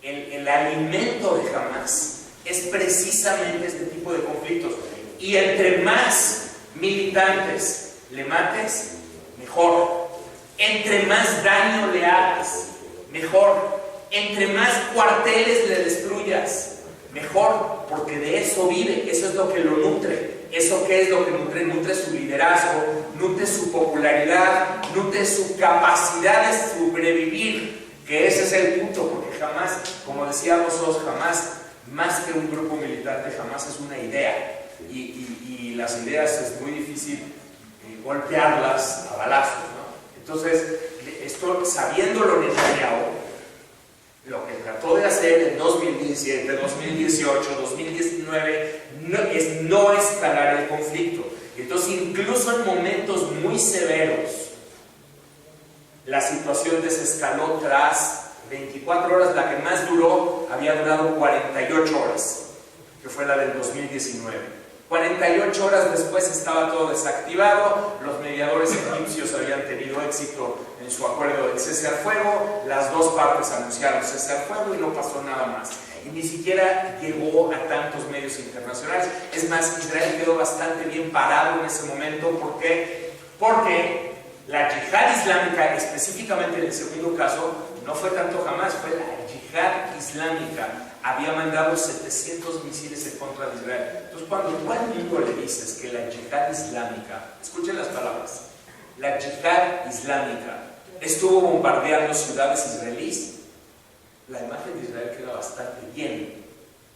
el alimento de Hamás es precisamente este tipo de conflictos. Y entre más militantes le mates, mejor. Entre más daño le hagas, mejor. Entre más cuarteles le destruyas, mejor, porque de eso vive. Eso es lo que lo nutre. ¿Eso qué es lo que nutre? Nutre su liderazgo, nutre su popularidad, nutre su capacidad de sobrevivir, que ese es el punto, porque Hamás, como decíamos, Hamás, más que un grupo militante, Hamás es una idea, y las ideas es muy difícil golpearlas a balazos, ¿no? Entonces, esto, sabiéndolo Netanyahu, lo que trató de hacer en 2017, 2018, 2019 es no escalar el conflicto. Entonces, incluso en momentos muy severos, la situación desescaló tras 24 horas. La que más duró había durado 48 horas, que fue la del 2019. 48 horas después estaba todo desactivado, los mediadores egipcios habían tenido éxito en su acuerdo del cese al fuego, las dos partes anunciaron cese al fuego y no pasó nada más. Y ni siquiera llegó a tantos medios internacionales. Es más, Israel quedó bastante bien parado en ese momento. ¿Por qué? Porque la yihad islámica, específicamente en el segundo caso, no fue tanto Hamás, fue la yihad islámica. Había mandado 700 misiles en contra de Israel. Entonces, cuando tú al mundo le dices que la yihad islámica, escuchen las palabras, la yihad islámica estuvo bombardeando ciudades israelíes, la imagen de Israel queda bastante bien.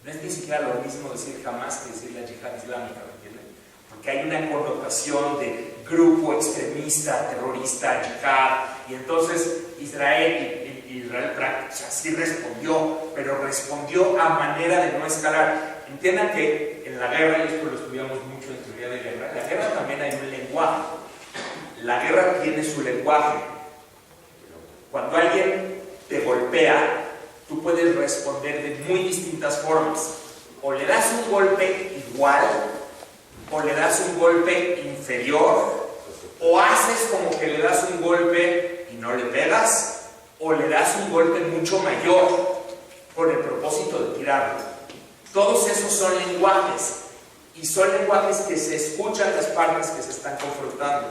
No es ni siquiera lo mismo decir Hamás que decir la yihad islámica, ¿me entienden? Porque hay una connotación de grupo extremista, terrorista, yihad, y entonces Israel sí respondió, pero respondió a manera de no escalar. Entiendan que en la guerra, y esto lo estudiamos mucho en teoría de guerra, en la guerra también hay un lenguaje. La guerra tiene su lenguaje. Cuando alguien golpea, tú puedes responder de muy distintas formas. O le das un golpe igual, o le das un golpe inferior, o haces como que le das un golpe y no le pegas, o le das un golpe mucho mayor con el propósito de tirarlo. Todos esos son lenguajes, y son lenguajes que se escuchan las partes que se están confrontando.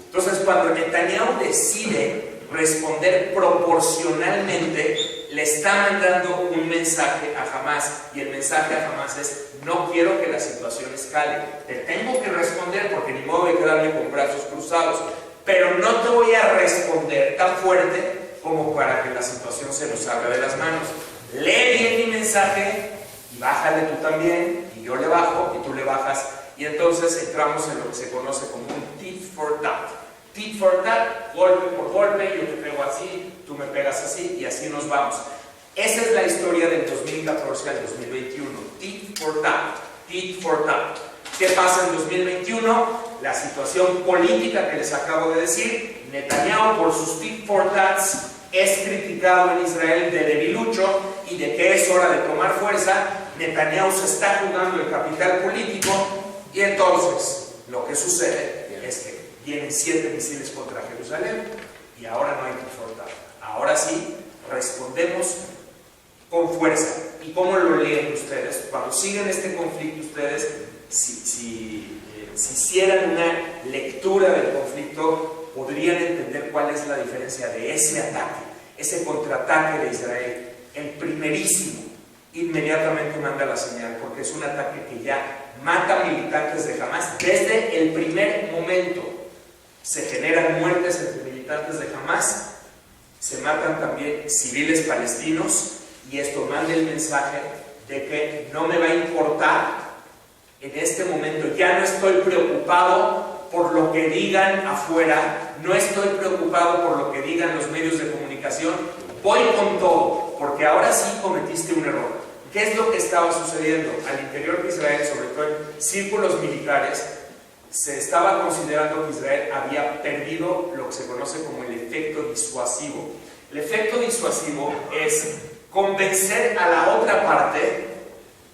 Entonces, cuando Netanyahu decide responder proporcionalmente, le está mandando un mensaje a Hamás, y el mensaje a Hamás es: no quiero que la situación escale, te tengo que responder porque ni modo de quedarme con brazos cruzados, pero no te voy a responder tan fuerte como para que la situación se nos salga de las manos. Lee bien mi mensaje y bájale tú también, y yo le bajo y tú le bajas, y entonces entramos en lo que se conoce como un tit for tat. Tit for tat, golpe por golpe, yo te pego así, tú me pegas así, y así nos vamos. Esa es la historia del 2014 al 2021. Tit for tat, tit for tat. ¿Qué pasa en 2021? La situación política que les acabo de decir. Netanyahu, por sus tit for tats, es criticado en Israel de debilucho y de que es hora de tomar fuerza. Netanyahu se está jugando el capital político, y entonces lo que sucede es que vienen 7 misiles contra Jerusalén, y ahora no hay tit for tat. Ahora sí, respondemos con fuerza. ¿Y cómo lo leen ustedes? Cuando siguen este conflicto, ustedes, si hicieran una lectura del conflicto, podrían entender cuál es la diferencia de ese ataque, ese contraataque de Israel. El primerísimo inmediatamente manda la señal, porque es un ataque que ya mata militantes de Hamás. Desde el primer momento se generan muertes entre militantes de Hamás, se matan también civiles palestinos, y esto manda el mensaje de que no me va a importar. En este momento ya no estoy preocupado por lo que digan afuera, no estoy preocupado por lo que digan los medios de comunicación, voy con todo, porque ahora sí cometiste un error. ¿Qué es lo que estaba sucediendo? Al interior de Israel, sobre todo en círculos militares, se estaba considerando que Israel había perdido lo que se conoce como el efecto disuasivo. El efecto disuasivo es convencer a la otra parte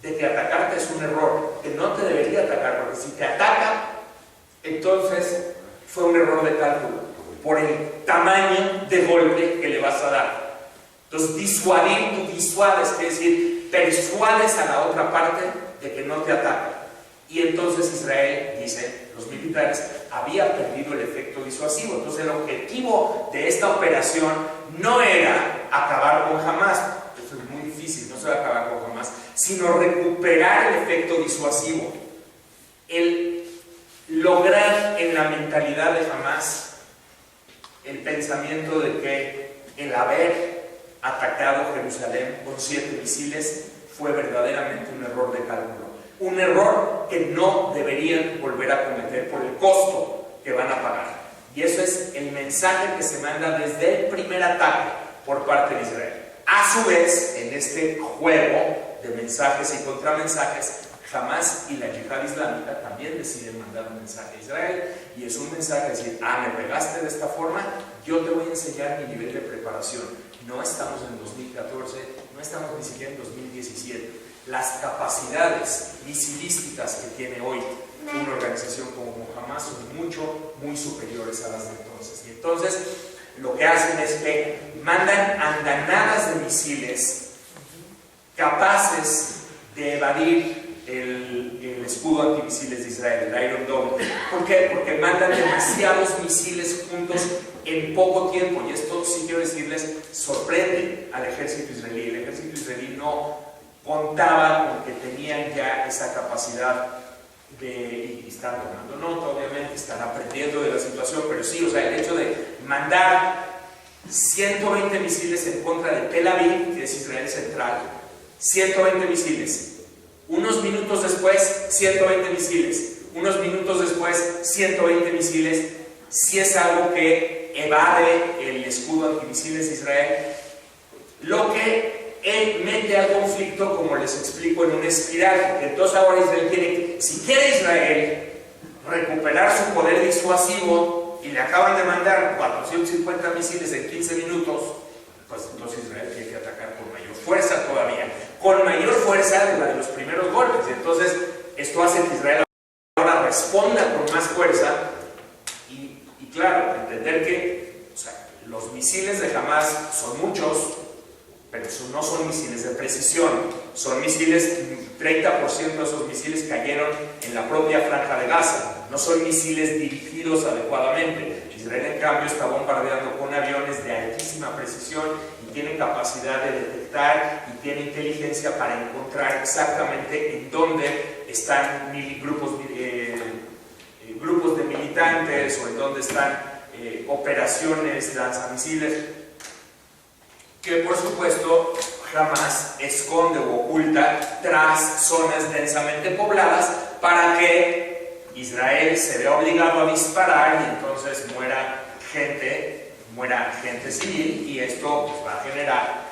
de que atacarte es un error, que no te debería atacar, porque si te ataca, entonces fue un error de cálculo por el tamaño de golpe que le vas a dar. Entonces, disuadir, tú disuades, es decir, persuades a la otra parte de que no te ataca. Y entonces Israel, dicen los militares, había perdido el efecto disuasivo. Entonces el objetivo de esta operación no era acabar con Hamás, eso es muy difícil, no se va a acabar con Hamás, sino recuperar el efecto disuasivo, el lograr en la mentalidad de Hamás el pensamiento de que el haber atacado Jerusalén con 7 misiles fue verdaderamente un error de cálculo, un error que no deberían volver a cometer por el costo que van a pagar. Y eso es el mensaje que se manda desde el primer ataque por parte de Israel. A su vez, en este juego de mensajes y contramensajes, Hamás y la Yihad Islámica también deciden mandar un mensaje a Israel, y es un mensaje de decir: me pegaste de esta forma, yo te voy a enseñar mi nivel de preparación. No estamos en 2014, no estamos ni siquiera en 2017. Las capacidades misilísticas que tiene hoy una organización como Hamás son muy superiores a las de entonces. Y entonces lo que hacen es que mandan andanadas de misiles capaces de evadir el escudo antimisiles de Israel, el Iron Dome. ¿Por qué? Porque mandan demasiados misiles juntos en poco tiempo, y esto, sí quiero decirles, sorprende al ejército israelí. El ejército israelí no contaba con que tenían ya esa capacidad y están tomando nota, obviamente, están aprendiendo de la situación, pero sí, o sea, el hecho de mandar 120 misiles en contra de Tel Aviv, que es Israel central, 120 misiles. Unos minutos después, 120 misiles. Unos minutos después, 120 misiles. Si es algo que evade el escudo antimisiles de Israel, lo que él mete al conflicto, como les explico, en una espiral, porque entonces ahora Israel quiere, si quiere Israel recuperar su poder disuasivo, y le acaban de mandar 450 misiles en 15 minutos, pues entonces Israel tiene que atacar con mayor fuerza todavía, con mayor fuerza de la de los primeros golpes. Y entonces esto hace que Israel ahora responda con más fuerza y claro, entender que, o sea, los misiles de Hamas son muchos, pero no son misiles de precisión, son misiles, 30% de esos misiles cayeron en la propia franja de Gaza, no son misiles dirigidos adecuadamente. Israel, en cambio, está bombardeando con aviones de altísima precisión y tiene capacidad de detectar y tiene inteligencia para encontrar exactamente en dónde están grupos de militantes o en dónde están operaciones lanzamisiles, que por supuesto jamás esconde o oculta tras zonas densamente pobladas para que Israel se vea obligado a disparar y entonces muera gente civil, y esto pues, va a generar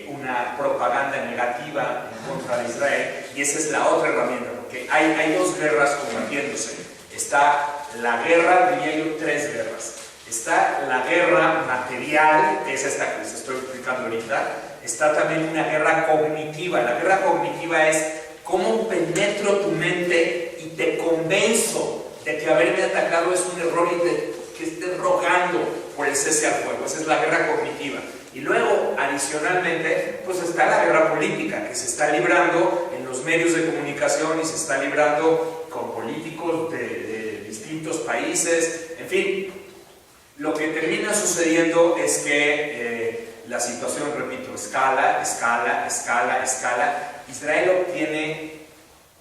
una propaganda negativa en contra de Israel, y esa es la otra herramienta, porque hay dos guerras combatiéndose. Está la guerra, diría yo, tres guerras. Está la guerra material, que es esta que les estoy explicando ahorita. Está también una guerra cognitiva. La guerra cognitiva es cómo penetro tu mente y te convenzo de que haberme atacado es un error y que estés rogando por el cese al fuego. Esa es la guerra cognitiva. Y luego, adicionalmente, pues está la guerra política, que se está librando en los medios de comunicación y se está librando con políticos de distintos países. En fin, lo que termina sucediendo es que la situación, repito, escala. Israel obtiene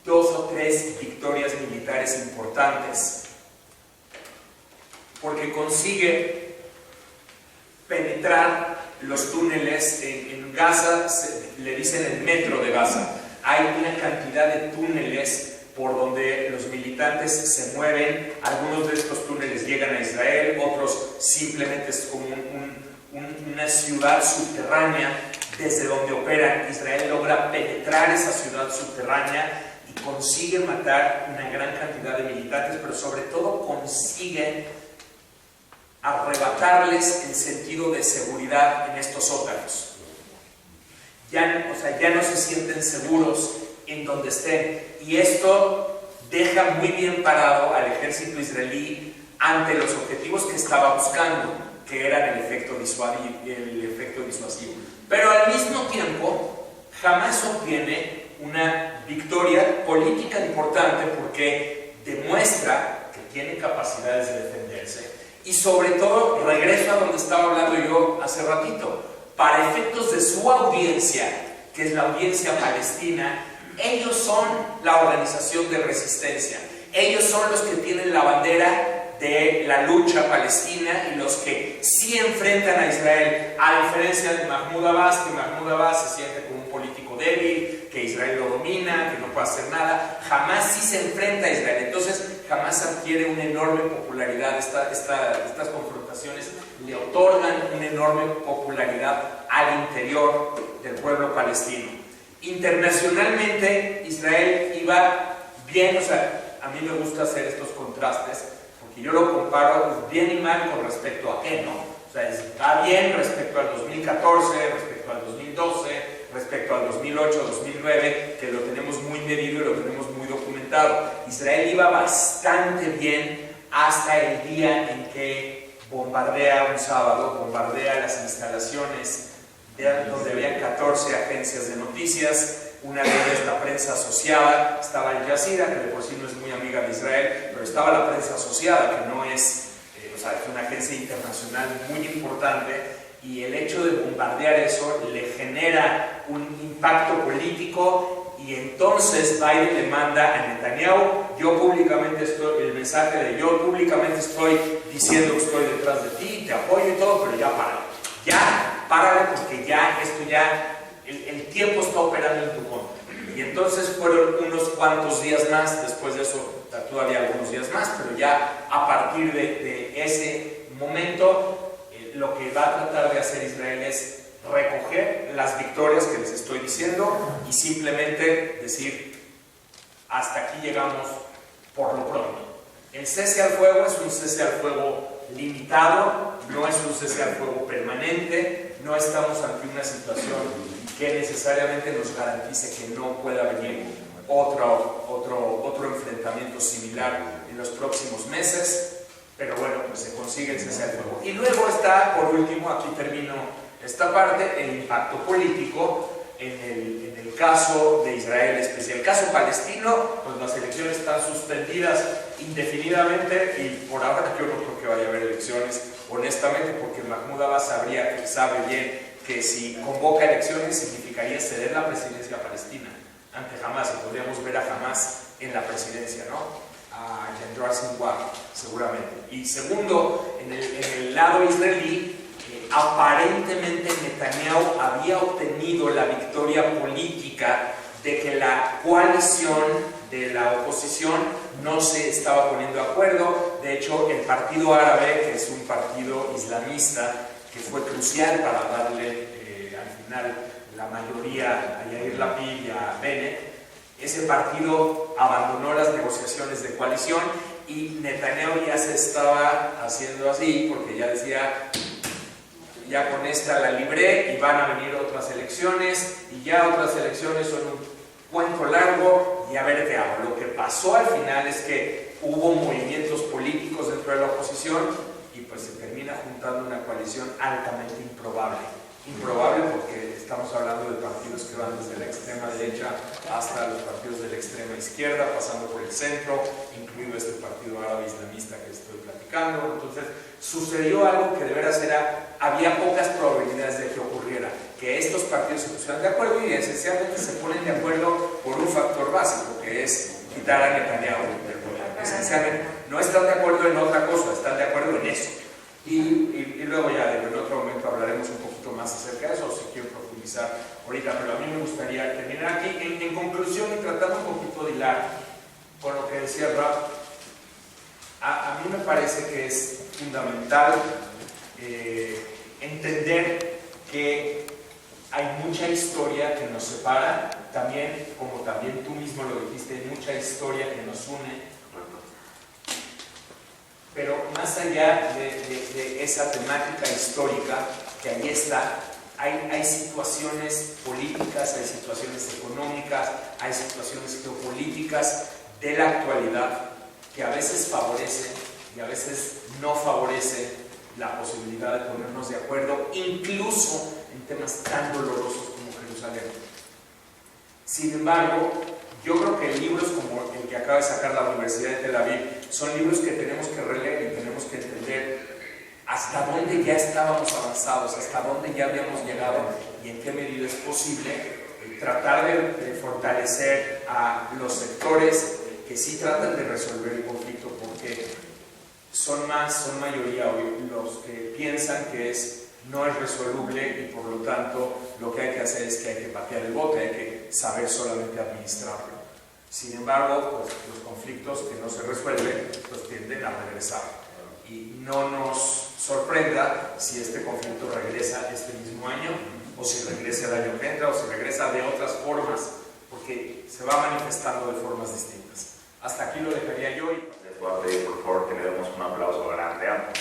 2 o 3 victorias militares importantes porque consigue penetrar los túneles en Gaza. Le dicen el metro de Gaza. Hay una cantidad de túneles por donde los militantes se mueven. Algunos de estos túneles llegan a Israel, otros simplemente es como una ciudad subterránea desde donde operan. Israel logra penetrar esa ciudad subterránea y consigue matar una gran cantidad de militantes, pero sobre todo consigue arrebatarles el sentido de seguridad en estos sótanos. Ya no se sienten seguros en donde estén, y esto deja muy bien parado al ejército israelí ante los objetivos que estaba buscando, que eran el efecto disuasivo. Pero al mismo tiempo, jamás obtiene una victoria política importante porque demuestra que tiene capacidades de defenderse. Y sobre todo, regreso a donde estaba hablando yo hace ratito, para efectos de su audiencia, que es la audiencia palestina, ellos son la organización de resistencia, ellos son los que tienen la bandera de la lucha palestina y los que sí enfrentan a Israel, a diferencia de Mahmoud Abbas, que Mahmoud Abbas se siente como un político débil, que Israel lo domina, que no puede hacer nada. Jamás sí se enfrenta a Israel, entonces jamás adquiere una enorme popularidad. Estas confrontaciones le otorgan una enorme popularidad al interior del pueblo palestino. Internacionalmente Israel iba bien, a mí me gusta hacer estos contrastes porque yo lo comparo bien y mal con respecto a qué, ¿no? Va bien respecto al 2014, respecto al 2012, respecto al 2008, 2009, que lo tenemos muy medido y lo tenemos muy documentado. Israel iba bastante bien hasta el día en que bombardea un sábado, bombardea las instalaciones donde había 14 agencias de noticias. Una de ellas, la prensa asociada, estaba Al Jazeera, que de por sí no es muy amiga de Israel, pero estaba la prensa asociada, que no es, es una agencia internacional muy importante, y el hecho de bombardear eso le genera un impacto político, y entonces Biden le manda a Netanyahu, el mensaje de yo públicamente estoy diciendo que estoy detrás de ti, te apoyo y todo, pero ya párale, porque el tiempo está operando en tu contra. Y entonces fueron unos cuantos días más, después de eso todavía algunos días más, pero ya a partir de ese momento lo que va a tratar de hacer Israel es recoger las victorias que les estoy diciendo y simplemente decir hasta aquí llegamos por lo pronto. El cese al fuego es un cese al fuego limitado, no es un cese al fuego permanente, no estamos ante una situación que necesariamente nos garantice que no pueda venir otro enfrentamiento similar en los próximos meses, pero bueno, pues se consigue el cese al fuego. Y luego está, por último, aquí termino esta parte, el impacto político en el caso de Israel, especial. El caso palestino, pues las elecciones están suspendidas indefinidamente y por ahora yo no creo que vaya a haber elecciones, honestamente, porque Mahmoud Abbas sabe bien que si convoca elecciones significaría ceder la presidencia palestina ante Hamas, y podríamos ver a Hamas en la presidencia, ¿no? A Yandar Sinwar, seguramente. Y segundo, en el lado israelí, aparentemente Netanyahu había obtenido la victoria política de que la coalición de la oposición no se estaba poniendo de acuerdo. De hecho, el Partido Árabe, que es un partido islamista que fue crucial para darle al final la mayoría a Yair Lapid y a Bennett, ese partido abandonó las negociaciones de coalición y Netanyahu ya se estaba haciendo así porque ya decía: ya con esta la libré y van a venir otras elecciones, y ya otras elecciones son un cuento largo y a ver qué hago. Lo que pasó al final es que hubo movimientos políticos dentro de la oposición y pues se termina juntando una coalición altamente improbable. Improbable porque estamos hablando de partidos que van desde la extrema derecha hasta los partidos de la extrema izquierda, pasando por el centro, incluido este partido árabe islamista que estoy platicando. Entonces sucedió algo que de veras había pocas probabilidades de que ocurriera, que estos partidos se pusieran de acuerdo, y esencialmente se ponen de acuerdo por un factor básico, que es quitar a Netanyahu del poder. Esencialmente no están de acuerdo en otra cosa, están de acuerdo en eso. Y luego ya en otro momento hablaremos un poquito más acerca de eso, si quiero profundizar ahorita, pero a mí me gustaría terminar aquí en conclusión y tratando un poquito de hilar con lo que decía Rab. A mí me parece que es fundamental entender que hay mucha historia que nos separa, también, como también tú mismo lo dijiste, hay mucha historia que nos une. Pero más allá de esa temática histórica que ahí está, hay situaciones políticas, hay situaciones económicas, hay situaciones geopolíticas de la actualidad que a veces favorecen y a veces no favorecen la posibilidad de ponernos de acuerdo, incluso en temas tan dolorosos como Jerusalén. Sin embargo, yo creo que libros como el que acaba de sacar la Universidad de Tel Aviv son libros que tenemos que releer y tenemos que entender hasta dónde ya estábamos avanzados, hasta dónde ya habíamos llegado y en qué medida es posible tratar de fortalecer a los sectores que sí tratan de resolver el conflicto, porque son mayoría hoy los que piensan que no es resoluble y por lo tanto lo que hay que hacer es que hay que patear el bote, hay que saber solamente administrarlo. Sin embargo, pues, los conflictos que no se resuelven pues tienden a regresar, y no nos sorprenda si este conflicto regresa este mismo año, o si regresa el año que entra, o si regresa de otras formas, porque se va manifestando de formas distintas. Hasta aquí lo dejaría yo.
Les voy a pedir por favor que le demos un aplauso grande a